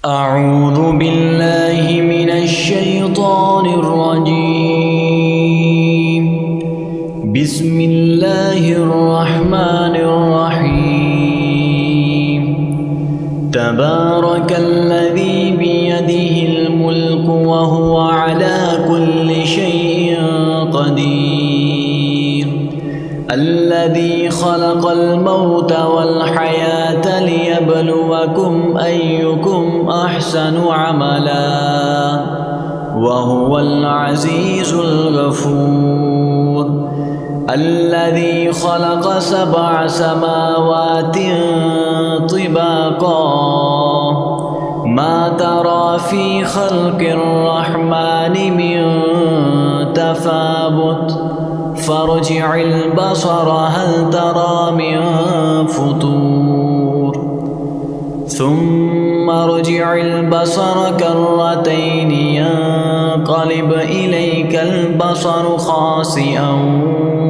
أعوذ بالله من الشيطان الرجيم. بسم الله الرحمن الرحيم. تبارك الذي بيده الملك وهو على كل شيء قدير. الذي خلق الموت والحياة ليبلوكم أيكم أحسن عملا وهو العزيز الغفور. الذي خلق 7 سماوات طباقا ما ترى في خلق الرحمن من تفاوت فارجع البصر هل ترى من فطور ثم ارجع البصر كرتين ينقلب إليك البصر خاسئا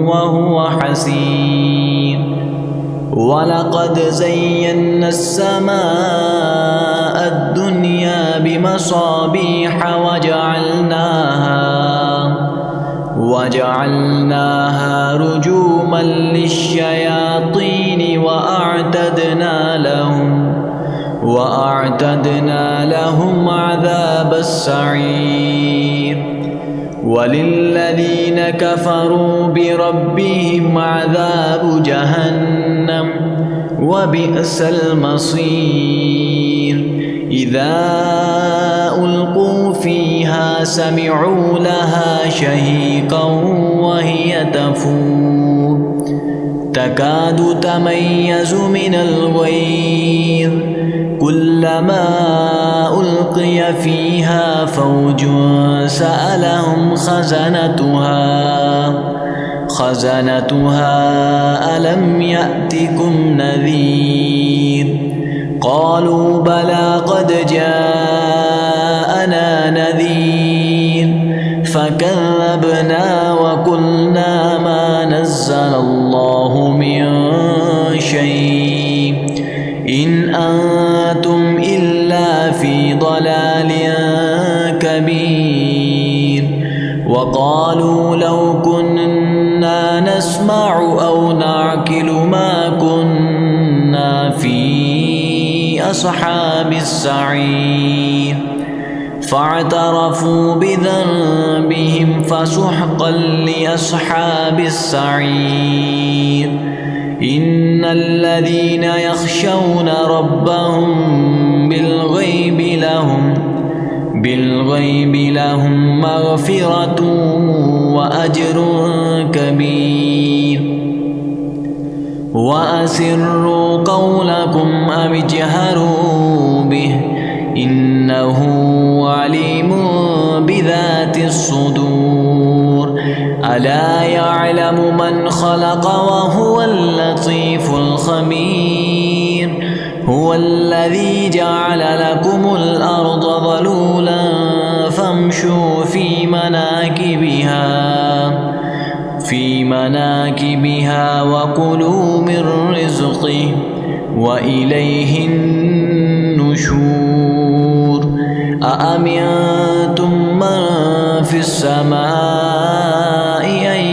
وهو حسير. ولقد زينا السماء الدنيا بمصابيح وجعلناها رجوما للشياطين وأعتدنا لهم عذاب السعير. وللذين كفروا بربهم عذاب جهنم وبئس المصير. إذا ألقوا فيها سمعوا لها شهيقا وهي تفور تكاد تميز من الغيظ كلما ألقي فيها فوج سألهم خزنتها ألم يأتكم نذير قالوا بلى قد جاءنا نذير فكذبنا وقلنا ما نزل الله من شيء إن أنتم إلا في ضلال كبير. وقالوا لو كنا نسمع أو نعقل ما كنا في أصحاب السعير فاعترفوا بذنبهم فسحقا لأصحاب السعير. إن الذين يخشون ربهم بالغيب لهم مغفرة وأجر كبير. وأسروا قولكم أو اجهروا به إنه عليم بذات الصدور. ألا يعلم من خلق وهو اللطيف الخبير. هو الذي جعل لكم الأرض ظلولا فامشوا في مناكبها وكلوا من رزقه وإليه النشور. أأمنتم من في السماء أن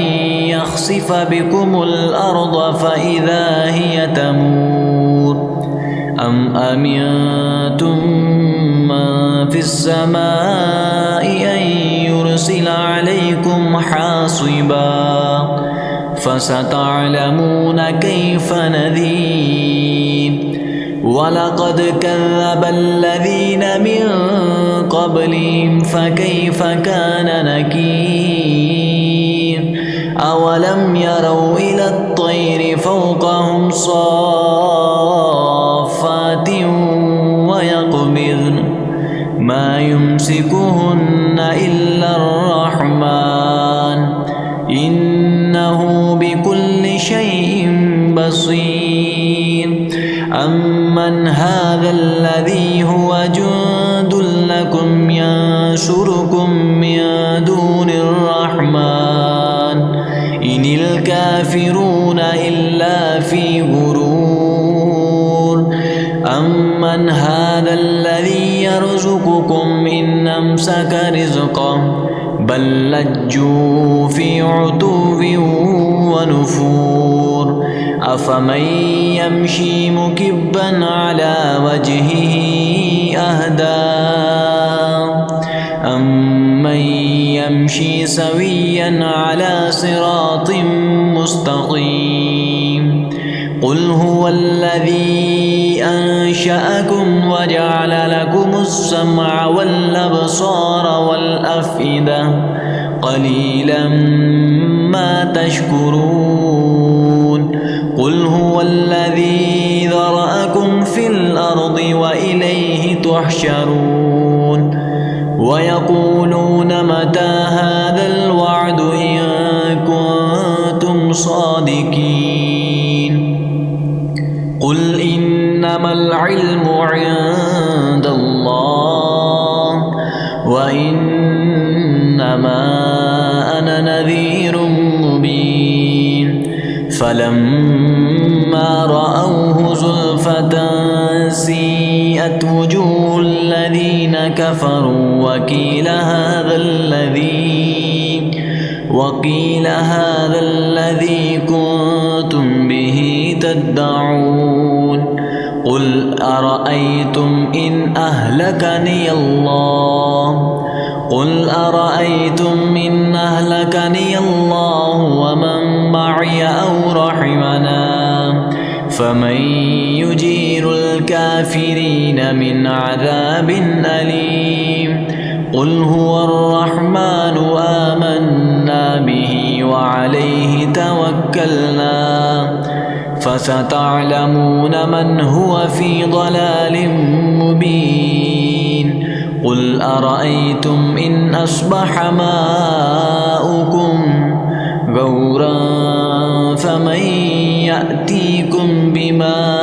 يخسف بكم الأرض فإذا هي تمور أم أمنتم من في السماء أن يرسل عليكم حاصبا فستعلمون كيف نذير. ولقد كذب الذين من قبلهم فكيف كان نكير. أولم يروا إلى الطير فوقهم صافات ويقبضن ما يمسكهن إلا الرحمن إنه بكل شيء بصير. أمن هذا الذي هو جند لكم ينصركم من دون الرحمن إن الكافرون إلا في غرور. أمن هذا الذي يرزقكم إن أمسك رزقه بل لجوا في عتو ونفور أفمن يمشي مكبا على وجهه أهدى أمن يمشي سويا على صراط مستقيم قل هو الذي أنشأكم وجعل لكم السمع والأبصار والأفئدة قليلا ما تشكرون قل هو الذي ذرأكم في الأرض وإليه تحشرون ويقولون متى هذا الوعد إن كنتم صادقين قل إنما العلم عند الله وإنما أنا نذير مبين فلما رأوه زلفة سيئت وجوه الذين كفروا وقيل هذا الذي كنتم به تدعون قل أرأيتم إن أهلكني الله ومن معي أو رحمنا فمن يجير الكافرين من عذاب أليم قل هو الرحمن آمنا به وعليه توكلنا فستعلمون من هو في ضلال مبين قل أرأيتم إن أصبح ماؤكم غورا فمن يأتيكم بماء